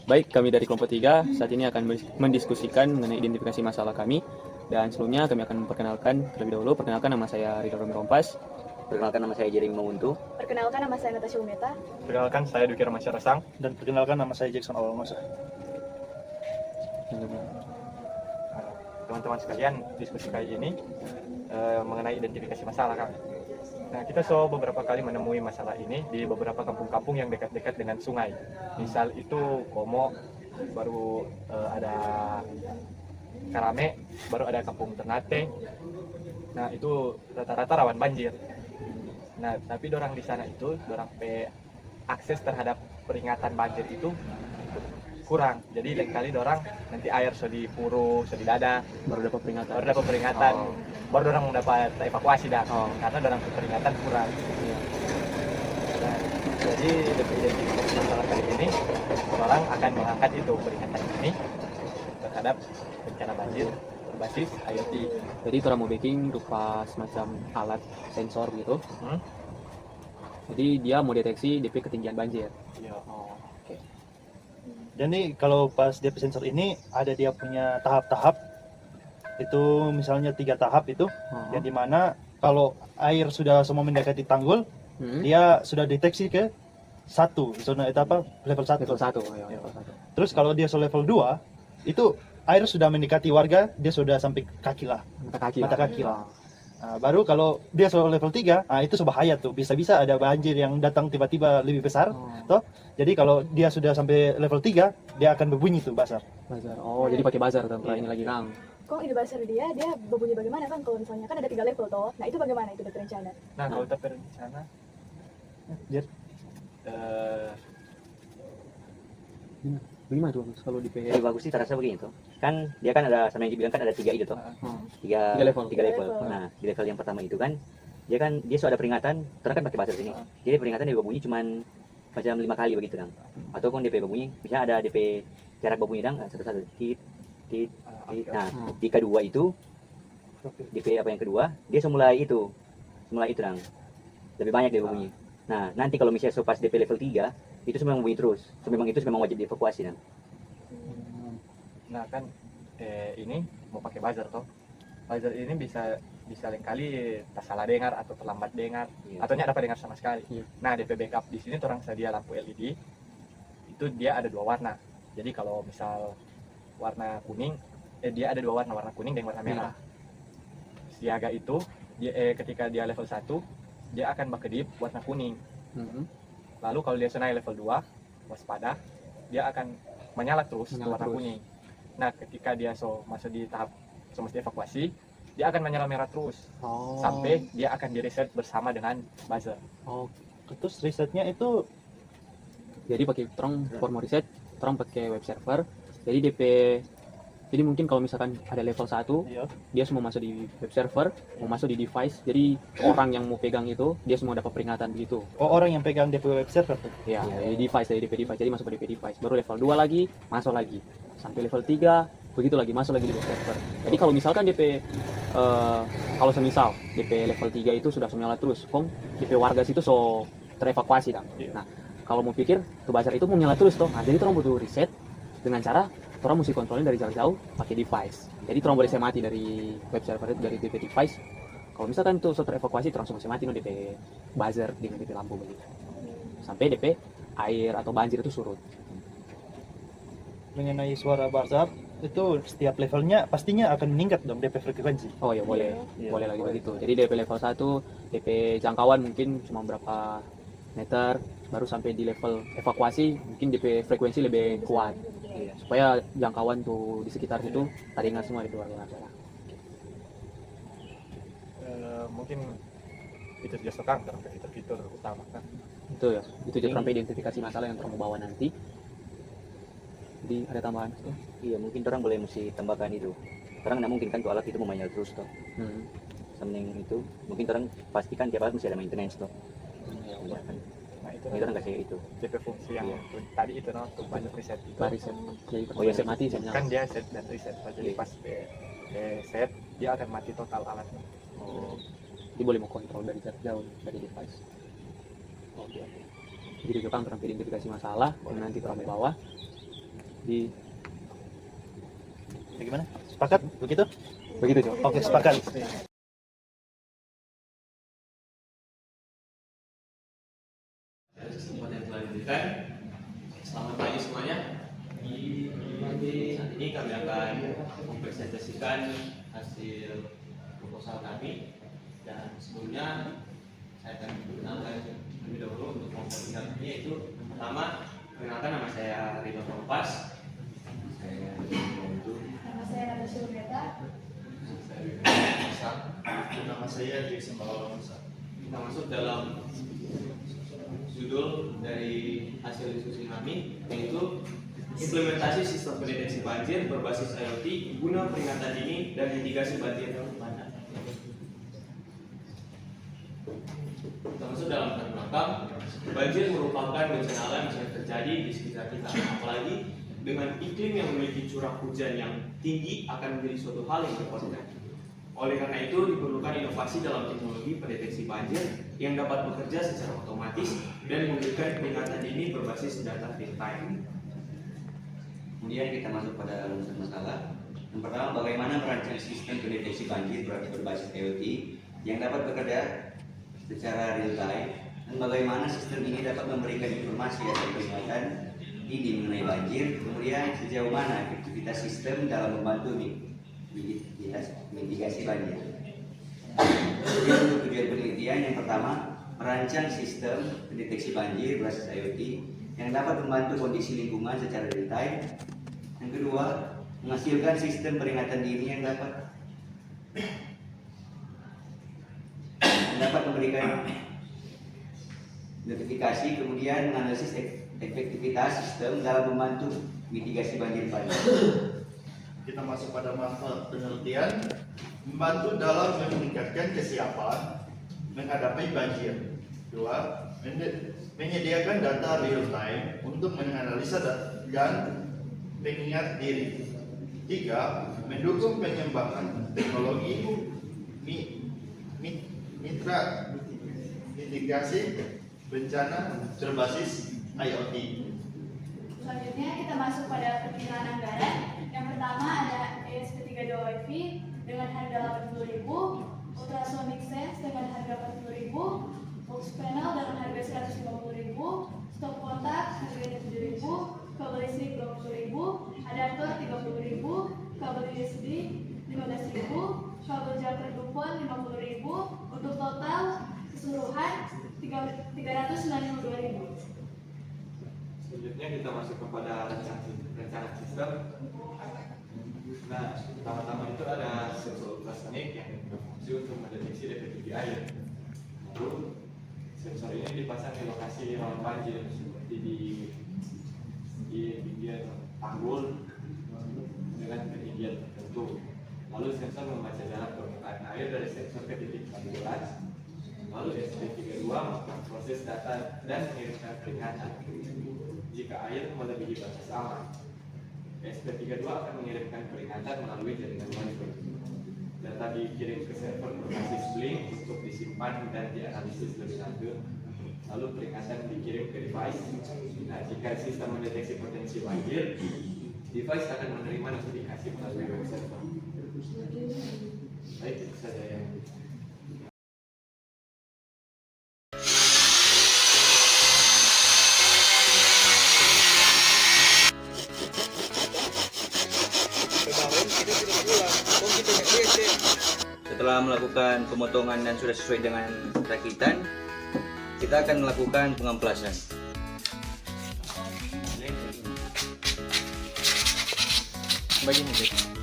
Baik, kami dari kelompok 3 saat ini akan mendiskusikan mengenai identifikasi masalah kami. Dan sebelumnya kami akan memperkenalkan terlebih dahulu. Perkenalkan, nama saya Ridho Romi Kompas. Perkenalkan, nama saya Jering Mauntu. Perkenalkan, nama saya Natasha Umeta. Perkenalkan, saya Duki Ramasya Rasang. Dan perkenalkan, nama saya Jackson Awalmasa. Teman-teman sekalian, diskusi kali ini mengenai identifikasi masalah kami. Nah, kita beberapa kali menemui masalah ini di beberapa kampung-kampung yang dekat-dekat dengan sungai. Misal itu Komo, baru ada Karame, baru ada Kampung Ternate. Nah, itu rata-rata rawan banjir. Nah, tapi dorang di sana itu, dorang akses terhadap peringatan banjir itu kurang. Jadi lain kali dorang nanti air sudah di puru, sudah di dada, Baru dapat peringatan. baru dorang mendapat evakuasi dah. Karena dorang peringatan kurang. Nah, jadi dari identifikasi masalah kali ini, orang akan mengangkat itu peringatan ini terhadap bencana banjir berbasis IoT. Jadi kita mau baking berupa semacam alat sensor gitu. Jadi dia mau deteksi DP ketinggian banjir. Ya. Jadi kalau pas DP sensor ini ada dia punya tahap-tahap. Itu misalnya 3 tahap itu, yang dimana kalau air sudah semua mendekati tanggul, dia sudah deteksi ke 1, zona itu apa? Level 1. Level 1. Level 1. Terus kalau dia level 2, itu air sudah mendekati warga, dia sudah sampai kaki lah. Mata kaki lah. Nah, baru kalau dia level 3, itu bahaya tuh. Bisa-bisa ada banjir yang datang tiba-tiba lebih besar. Toh? Jadi kalau dia sudah sampai level 3, dia akan berbunyi tuh buzzer. Jadi pakai buzzer tanpa ini lagi Kang. Kok ini buzzer dia berbunyi bagaimana kan? Kalau misalnya kan ada 3 level toh. Nah itu bagaimana itu rencana? Nah, kalau kita berencana, Bagaimana tuh kalau di Lebih bagus sih terasa begini tuh. Kan dia kan ada, sama yang dibilang kan ada 3 itu tuh. Tiga level. Nah, di level yang pertama itu kan dia sudah ada peringatan, terus kan pakai buzzer sini. Jadi peringatan dia berbunyi cuman macam 5 kali begitu dong. Ataupun DP berbunyi, misalnya ada DP jarak berbunyi dong, satu-satu tit. Nah, di kedua itu DP apa yang kedua, dia semula itu dong. Lebih banyak dia berbunyi. Nah, nanti kalau misalnya pas DP level 3, itu semua berbunyi terus. Memang itu memang wajib dievakuasi dong. nah kan ini mau pakai buzzer toh. Buzzer ini bisa lain kali tak salah dengar atau terlambat dengar, atau tidak dapat dengar sama sekali. Nah, DP backup di sini orang sedia lampu LED. Itu dia ada 2 warna. Jadi kalau misal warna kuning, dia ada 2 warna kuning dan warna merah. Siaga itu ketika dia level 1, dia akan berkedip warna kuning. Lalu kalau dia naik level 2, waspada, dia akan menyala terus warna kuning. Nah, ketika dia masuk di tahap mesti evakuasi, dia akan menyala merah terus sampai dia akan di reset bersama dengan buzzer. Terus resetnya itu jadi pakai form reset, pakai web server. Jadi mungkin kalau misalkan ada level 1, dia semua masuk di web server, mau masuk di device. Jadi orang yang mau pegang itu, dia semua dapat peringatan begitu. orang yang pegang DP web server tuh. Ya, dari device, jadi masuk ke DP device. Baru level 2 lagi, masuk lagi. Sampai level 3, begitu lagi, masuk lagi di web server. Jadi kalau misalkan DP, kalau semisal DP level 3 itu sudah menyala terus, DP warga situ terevakuasi dah. Nah, kalau mau pikir, ke buzzer itu mau nyala terus toh. Nah, jadi orang butuh reset dengan cara orang mesti kontrolin dari jauh-jauh pakai device. Jadi orang boleh mati dari web server itu, dari DP device. Kalau misalkan itu terevakuasi, langsung mati no DP buzzer dengan DP lampu begitu. Sampai DP air atau banjir itu surut. Mengenai suara buzzer itu setiap levelnya pastinya akan meningkat dong DP frekuensi. Oh ya boleh, boleh lagi begitu. Jadi DP level 1, DP jangkauan mungkin cuma berapa meter, baru sampai di level evakuasi mungkin DP frekuensi lebih kuat. Supaya jangkauan tuh di sekitar situ teringat semua di luar warga. Mungkin itu jasa Kang dalam fitur-fitur utama kan. Itu ya, itu sampai identifikasi masalah yang mau bawa nanti. Jadi ada tambahan tuh? Iya, mungkin orang boleh mesti tambahkan itu. Orang nggak mungkin kan tuh alat itu menyala terus toh. Sambil itu, mungkin orang pastikan tiap alat mesti ada maintenance toh. Iya kan. Nah, itu orang kasih itu. DP fungsi yang tadi itu untuk banyak reset itu. Reset. Jadi yang mati kan dia set dan reset. Jadi pas set dia akan mati total alatnya. Jadi boleh mau kontrol dari jarak jauh dari device. Jadi itu kan identifikasi masalah, nanti orang bawah. Jadi Bagaimana? Sepakat begitu? begitu Jo. Oke, sepakat. Kesempatan yang telah diberikan. Selamat pagi semuanya. Saat ini kami akan mempresentasikan hasil proposal kami, dan sebelumnya saya akan perkenalkan terlebih dahulu untuk memperkenalkannya, yaitu pertama, perkenalkan, nama saya Ridho Kompas. Nama saya Natasha Lumeta. Nama saya Jason Balawansa. Kita masuk dalam judul dari hasil diskusi kami, yaitu implementasi sistem pendeteksi banjir berbasis IoT guna peringatan dini dan mitigasi banjir. Kita masuk dalam latar belakang. Banjir merupakan bencana alam yang sering terjadi di sekitar kita, apalagi dengan iklim yang memiliki curah hujan yang tinggi akan menjadi suatu hal yang berpotensi. Oleh karena itu, diperlukan inovasi dalam teknologi pendeteksi banjir yang dapat bekerja secara otomatis dan memberikan peringatan dini berbasis data real time. Kemudian kita masuk pada rumus masalah. Yang pertama, bagaimana merancang sistem pendeteksi banjir berbasis IoT yang dapat bekerja secara real time, dan bagaimana sistem ini dapat memberikan informasi atau peringatan dini mengenai banjir. Kemudian sejauh mana efektivitas sistem dalam membantu mitigasi banjir. Kemudian untuk tujuan penelitian, yang pertama, merancang sistem pendeteksi banjir berbasis IoT yang dapat membantu kondisi lingkungan secara real time. Yang kedua, menghasilkan sistem peringatan dini yang dapat memberikan notifikasi, kemudian menganalisis efektivitas sistem dalam membantu mitigasi banjir. Kita masuk pada masa penelitian, membantu dalam meningkatkan kesiapan menghadapi banjir. Dua, menyediakan data real time untuk menganalisa dan mengingat diri. Tiga, mendukung pengembangan teknologi mitra mitigasi bencana berbasis IoT. Selanjutnya kita masuk pada perkiraan anggaran. Yang pertama ada ESP32 dengan harga 80.000, ultrasonic sense dengan harga 40.000, box panel dengan harga 150.000, stop kontak harga 7.000, kabel listrik 20.000, adaptor 30.000, kabel USB 15.000, kabel jangkar dupon 50.000, untuk total keseluruhan 392.000. Selanjutnya kita masuk kepada rencana sistem. Nah, pertama-tama itu ada sensor ultrasonik yang berfungsi untuk mendeteksi debit air. Lalu sensor ini dipasang di lokasi rawan banjir seperti di pinggir tanggul dengan ketinggian tertentu. Lalu sensor membaca jarak permukaan air dari sensor ke titik 14. Lalu SP32 melakukan proses data dan mengirimkan peringatan jika air melebihi batas aman. SP32 akan mengirimkan peringatan melalui jaringan wifi. Data dikirim ke server berbasis Blink untuk disimpan dan dianalisis lebih lanjut. Lalu peringatan dikirim ke device. Nah, jika sistem mendeteksi potensi banjir, device akan menerima notifikasi melalui web server. Baik, itu saja yang Setelah melakukan pemotongan dan sudah sesuai dengan rakitan, kita akan melakukan pengamplasan. Begini deh.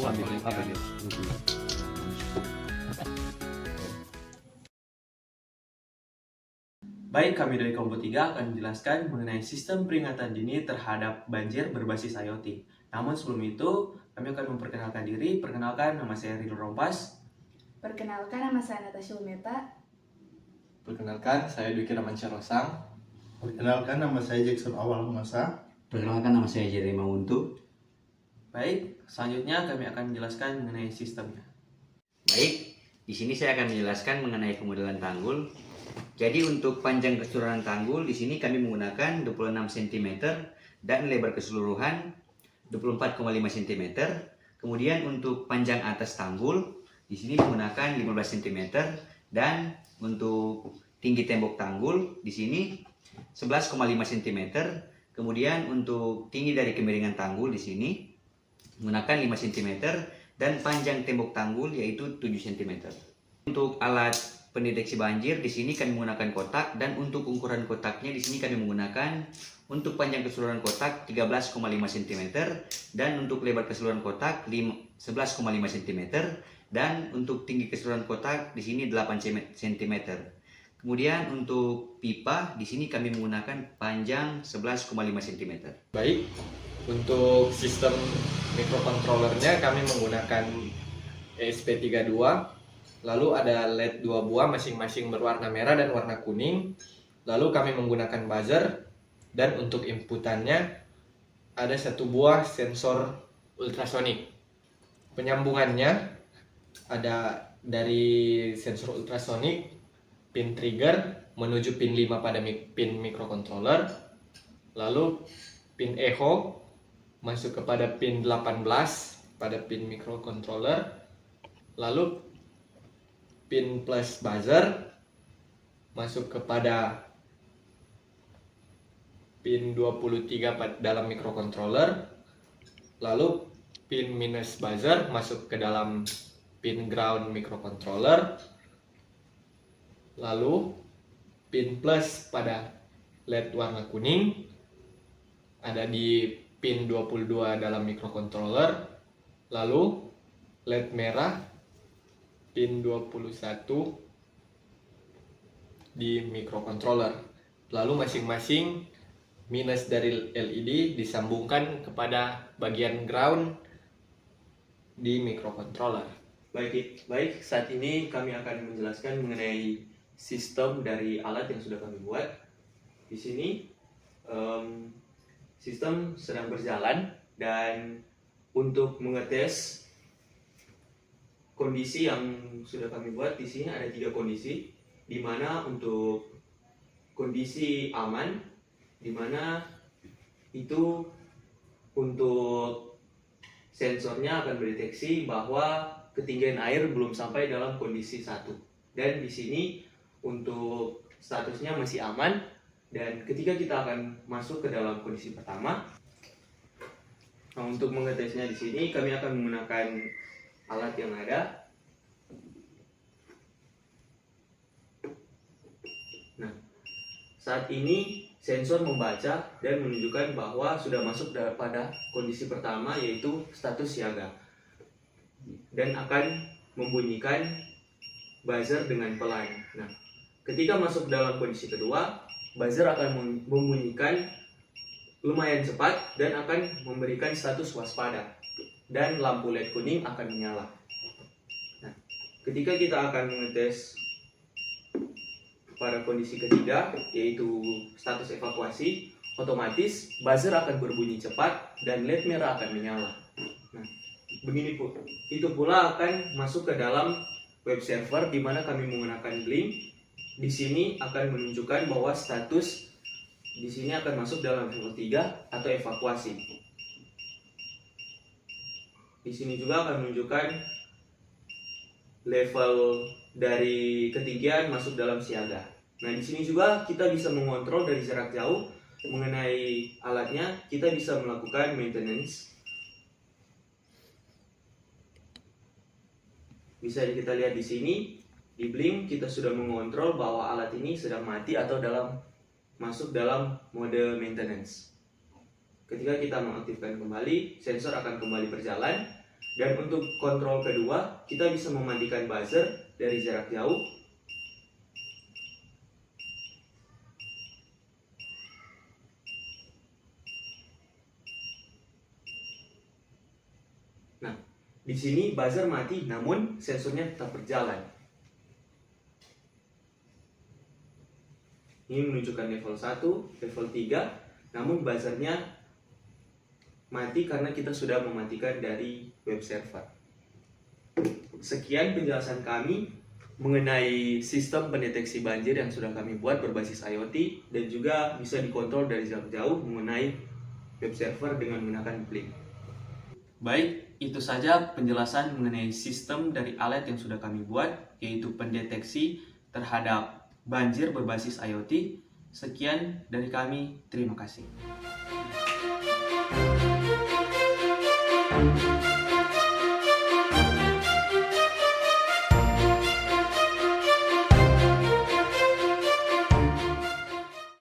apa dia? Baik, kami dari Kelompok 3 akan menjelaskan mengenai sistem peringatan dini terhadap banjir berbasis IoT. Namun sebelum itu, kami akan memperkenalkan diri. Perkenalkan, nama saya Ridho Rompas. Perkenalkan, nama saya Natasha Umeta. Perkenalkan, saya Dwiki Ramansyah Rosang. Perkenalkan, nama saya Jackson Awal Masa. Perkenalkan, nama saya Jeremy Mauntu. Baik, selanjutnya kami akan menjelaskan mengenai sistemnya. Baik, di sini saya akan menjelaskan mengenai pemodelan tanggul. Jadi untuk panjang keseluruhan tanggul di sini kami menggunakan 26 cm dan lebar keseluruhan 24,5 cm. Kemudian untuk panjang atas tanggul di sini menggunakan 15 cm dan untuk tinggi tembok tanggul di sini 11,5 cm. Kemudian untuk tinggi dari kemiringan tanggul di sini menggunakan 5 cm dan panjang tembok tanggul yaitu 7 cm. Untuk alat pendeteksi banjir di sini kami menggunakan kotak dan untuk ukuran kotaknya di sini kami menggunakan untuk panjang keseluruhan kotak 13,5 cm dan untuk lebar keseluruhan kotak 11,5 cm dan untuk tinggi keseluruhan kotak di sini 8 cm. Kemudian untuk pipa di sini kami menggunakan panjang 11,5 cm. Baik, untuk sistem microcontrollernya kami menggunakan ESP32. Lalu ada LED 2 buah masing-masing berwarna merah dan warna kuning. Lalu kami menggunakan buzzer dan untuk inputannya ada 1 buah sensor ultrasonik. Penyambungannya ada dari sensor ultrasonik pin trigger menuju pin 5 pada pin microcontroller. Lalu pin echo masuk kepada pin 18 pada pin microcontroller. Lalu pin plus buzzer masuk kepada pin 23 dalam microcontroller. Lalu pin minus buzzer masuk ke dalam pin ground microcontroller. Lalu pin plus pada LED warna kuning ada di pin 22 dalam microcontroller. Lalu LED merah pin 21 di microcontroller. Lalu masing-masing minus dari LED disambungkan kepada bagian ground di microcontroller. Baik, saat ini kami akan menjelaskan mengenai sistem dari alat yang sudah kami buat. Di sini sistem sedang berjalan dan untuk mengetes kondisi yang sudah kami buat di sini ada 3 kondisi, di mana untuk kondisi aman, di mana itu untuk sensornya akan mendeteksi bahwa ketinggian air belum sampai dalam kondisi 1. Dan di sini untuk statusnya masih aman dan ketika kita akan masuk ke dalam kondisi pertama. Nah, untuk mengetesnya di sini kami akan menggunakan alat yang ada. Nah, saat ini sensor membaca dan menunjukkan bahwa sudah masuk pada kondisi pertama yaitu status siaga dan akan membunyikan buzzer dengan pelan. Nah, ketika masuk dalam kondisi kedua, buzzer akan membunyikan lumayan cepat dan akan memberikan status waspada. Dan lampu LED kuning akan menyala. Nah, ketika kita akan mengetes pada kondisi ketiga, yaitu status evakuasi, otomatis buzzer akan berbunyi cepat dan LED merah akan menyala. Nah, itu pula akan masuk ke dalam web server di mana kami menggunakan Blink. Di sini akan menunjukkan bahwa status di sini akan masuk dalam level 3 atau evakuasi. Di sini juga akan menunjukkan level dari ketinggian masuk dalam siaga. Nah, di sini juga kita bisa mengontrol dari jarak jauh mengenai alatnya. Kita bisa melakukan maintenance. Bisa kita lihat di sini di Blink kita sudah mengontrol bahwa alat ini sedang mati atau masuk dalam mode maintenance. Ketika kita mengaktifkan kembali, sensor akan kembali berjalan Dan untuk kontrol kedua, kita bisa mematikan buzzer dari jarak jauh. Nah, di sini buzzer mati namun sensornya tetap berjalan. Ini menunjukkan level 1, level 3, namun buzzernya mati karena kita sudah mematikan dari web server. Sekian penjelasan kami mengenai sistem pendeteksi banjir yang sudah kami buat berbasis IoT dan juga bisa dikontrol dari jarak jauh mengenai web server dengan menggunakan Blink. Baik, itu saja penjelasan mengenai sistem dari alat yang sudah kami buat, yaitu pendeteksi terhadap banjir berbasis IoT. Sekian dari kami, terima kasih.